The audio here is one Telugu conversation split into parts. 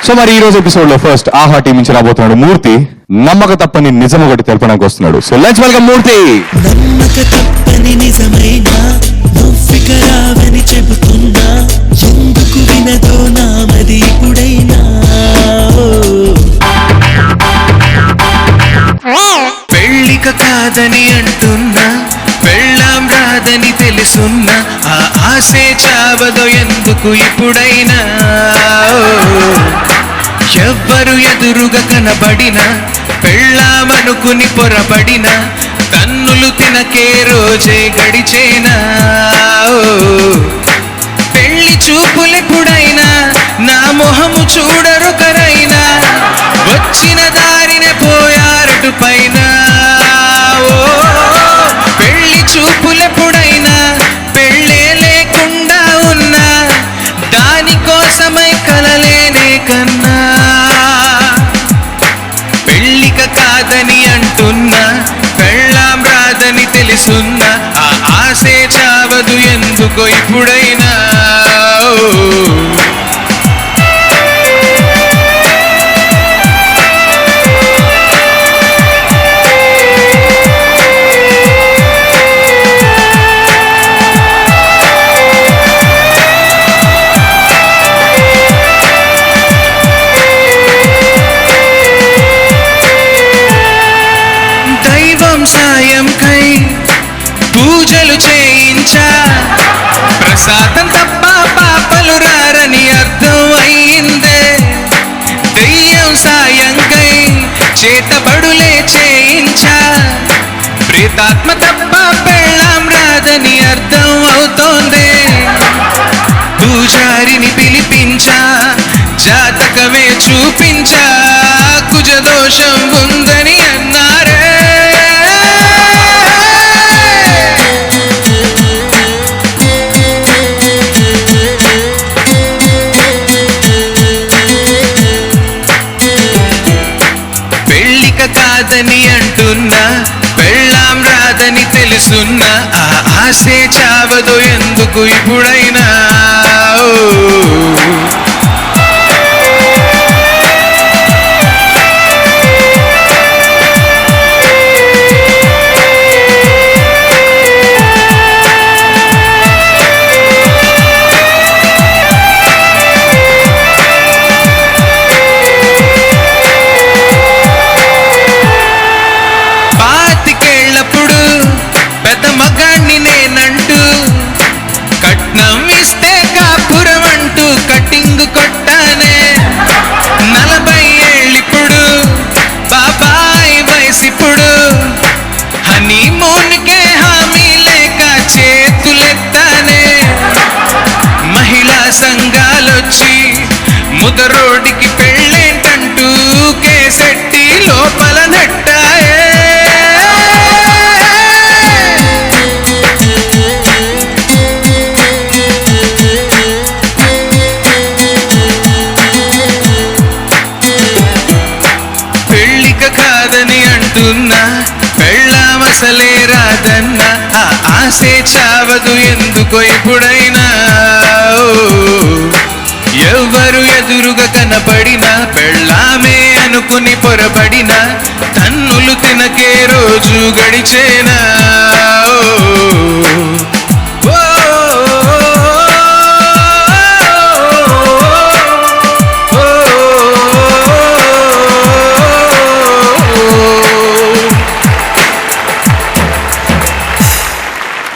సో మరి ఈ రోజు ఎపిసోడ్ లో ఫస్ట్ ఆహా టీం నుంచి రాబోతున్నాడు మూర్తి. నమ్మక తప్పని నిజం ఒకటి తెలపడానికి వస్తున్నాడు. సో లెట్స్ వెల్కమ్ మూర్తి. నమ్మక తప్పని నిజమైనా నువ్వికరావని చెబుతున్నా ఎందుకు వినదో నామది ఇప్పుడైనా. పెళ్ళిక కాదని అంటున్నా పెళ్ళాం రాదని తెలుసున్నా ఆ ఆశే చావదో ఎందుకు ఇప్పుడైనా. ఎవ్వరు ఎదురుగా కనబడినా పెళ్ళామనుకుని పొరబడినా కన్నులు తినకే రోజే గడిచేనా. పెళ్లి చూపులెప్పుడైనా నా మొహము చూడరు కరైనా వచ్చిన దారిన పోయారటు పైన. పెళ్లి చూపులెప్పుడైనా పెళ్ళే లేకుండా ఉన్నా దానికోసమై కలలేనే కన్నా. పెళ్ళిక కాదని అంటున్నా పెళ్ళాం రాదని తెలుసున్నా ఆ ఆశే చావదు ఎందుకో ఇప్పుడైనా. సాయం కై పూజలు చేయించా ప్రసాదం తప్ప పాపలు రారని అర్థం అయిందే. దెయ్యం సాయం కై చేతబడులే చేయించా ప్రేతాత్మ తప్ప పెళ్ళాం రాదని అర్థం అవుతోంది. పూజారిని పిలిపించా జాతకమే చూపించా కుజదోషం ఉందని అన్నారే. కాదని అంటున్నా పెళ్ళాం రాదని తెలుసున్నా ఆ ఆశే చావదు ఎందుకు ఇప్పుడైనా. పెద్ద మగాణ్ణి నేనంటూ కట్నం ఇస్తే కాపురం అంటూ కటింగ్ కొట్టానే. 40 ఏళ్ళిప్పుడు బాబాయ్ వయసిప్పుడు హనీమూన్కే హామీ లేక చేతులెత్తానే. మహిళా సంఘాలొచ్చి ముదరోడికి పెళ్ళేంటంటూ కేసెట్టి లోపల నెట్టాయే. కాదని అంటున్నా పెళ్ళామసలే రాదన్నా ఆ ఆశే చావదు ఎందుకో ఇప్పుడైనా. ఎవ్వరు ఎదురుగా కనపడినా పెళ్ళామే అనుకుని పొరబడినా తన్నులు తినకే రోజు గడిచేనా.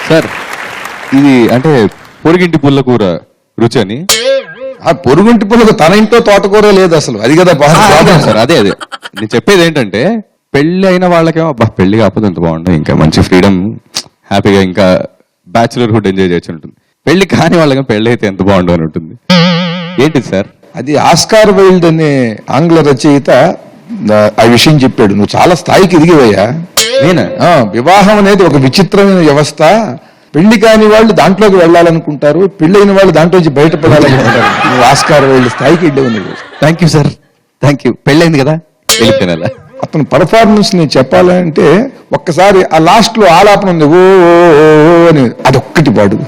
సార్ ఇది అంటే పొరుగింటి పుల్ల కూర రుచి అని. ఆ పొరుగుంటి పుల్లకు తన ఇంట్లో తోటకూర లేదు అసలు, అది కదా ప్రాబ్లం సార్. అదే నేను చెప్పేది ఏంటంటే పెళ్లి అయిన వాళ్ళకేమో అబ్బా పెళ్లి కాకపోతే ఎంత బాగుంటుంది, ఇంకా మంచి ఫ్రీడమ్ హ్యాపీగా ఇంకా బ్యాచులర్ హుడ్ ఎంజాయ్ చేసి ఉంటుంది. పెళ్లి కాని వాళ్ళకి పెళ్లి అయితే ఎంత బాగుండు అని ఉంటుంది. ఏంటి సార్ అది? ఆస్కార్ వైల్డ్ అనే ఆంగ్ల రచయిత ఆ విషయం చెప్పాడు. నువ్వు చాలా స్థాయికి ఎదిగివయ్యా. నేనా? వివాహం అనేది ఒక విచిత్రమైన వ్యవస్థ. పెళ్లి కాని వాళ్ళు దాంట్లోకి వెళ్ళాలనుకుంటారు, పెళ్ళైన వాళ్ళు దాంట్లోంచి బయటపడాలనుకుంటారు. నువ్వు ఆస్కార్ వైల్డ్ స్థాయికి వెళ్ళవు నువ్వు. Thank you sir, thank you. పెళ్ళైంది కదా వెళ్ళిపోయినా. అతను పర్ఫార్మెన్స్ నేను చెప్పాలంటే ఒక్కసారి ఆ లాస్ట్ లో ఆలాపన ఉంది, ఓ అని, అదొక్కటి పాడు.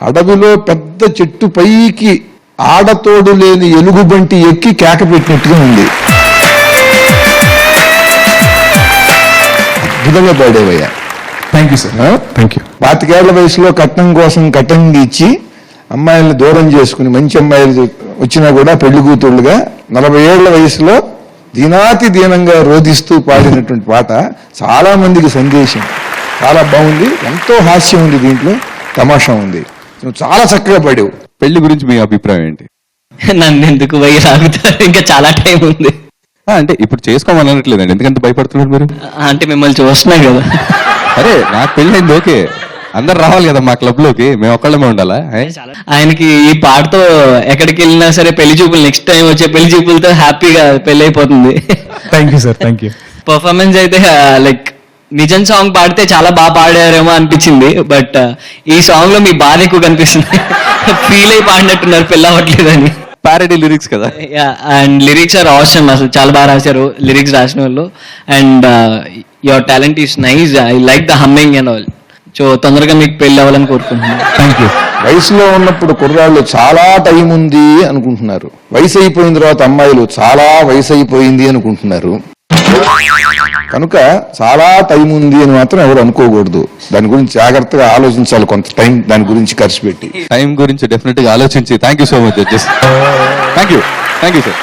అడవిలో పెద్ద చెట్టు పైకి ఆడతోడు లేని ఎలుగుబంటి ఎక్కి కేక పెట్టినట్టుగా ఉంది. అద్భుతంగా పాడేవయ్యా. Thank you sir, thank you. 25 వయసులో కట్నం కోసం కట్టంగి ఇచ్చి అమ్మాయిల్ని దూరం చేసుకుని మంచి అమ్మాయిలు వచ్చినా కూడా పెళ్లి కూతుళ్ళుగా 40 ఏళ్ల వయసులో దీనాతి దీనంగా రోధిస్తూ పాడినటువంటి పాట చాలా మందికి సందేశం. చాలా బాగుంది, ఎంతో హాస్యం ఉంది దీంట్లో, తమాషా ఉంది. నువ్వు చాలా చక్కగా పాడావు. పెళ్లి గురించి మీ అభిప్రాయం ఏంటి? నన్ను ఎందుకు పోయి రాగుతారు, ఇంకా చాలా టైం ఉంది. అంటే ఇప్పుడు చేసుకోమని అనట్లేదండి, ఎందుకంటే భయపడుతున్నారు మీరు? అంటే మిమ్మల్ని చూస్తున్నాయి కదా. అరే నాకు పెళ్లి అయింది, ఓకే, అందరు రావాలి కదా మా క్లబ్ లోకి, మేము ఒక్కళ్ళమే ఉండాలా? ఆయనకి ఈ పాటతో ఎక్కడికి వెళ్ళినా సరే పెళ్లి చూపులు, నెక్స్ట్ టైం వచ్చే పెళ్లి చూపులతో హ్యాపీగా పెళ్లి అయిపోతుంది. Thank you sir, thank you. Performance అయితే లైక్ నిజం సాంగ్ పాడితే చాలా బాగా పాడారేమో అనిపించింది, బట్ ఈ సాంగ్ లో మీ బాధ ఎక్కువ కనిపిస్తుంది. ఫీల్ అయి పాడినట్టున్నారు పెళ్ళి అవ్వట్లేదని. ప్యారడీ లిరిక్స్ కదా. అండ్ లిరిక్స్ ఆర్ ఆసమ్, అసలు చాలా బాగా రాశారు లిరిక్స్ రాసిన వాళ్ళు. And your talent is nice, I like the humming and all. So తొందరగా మీకు పెళ్లి అవ్వాలని కోరుకుంటున్నాను. Thank you. వయసులో ఉన్నప్పుడు కుర్రాళ్ళు చాలా టైం ఉంది అనుకుంటున్నారు, వయసు అయిపోయిన తర్వాత అమ్మాయిలు చాలా వయసు అయిపోయింది అనుకుంటున్నారు. కనుక చాలా టైం ఉంది అని మాత్రం ఎవరు అనుకోకూడదు. దాని గురించి జాగ్రత్తగా ఆలోచించాలి, కొంత టైం దాని గురించి ఖర్చు పెట్టి. టైం గురించి డెఫినెట్ గా ఆలోచించి. Thank you so much judges. Thank you sir. Thank you sir.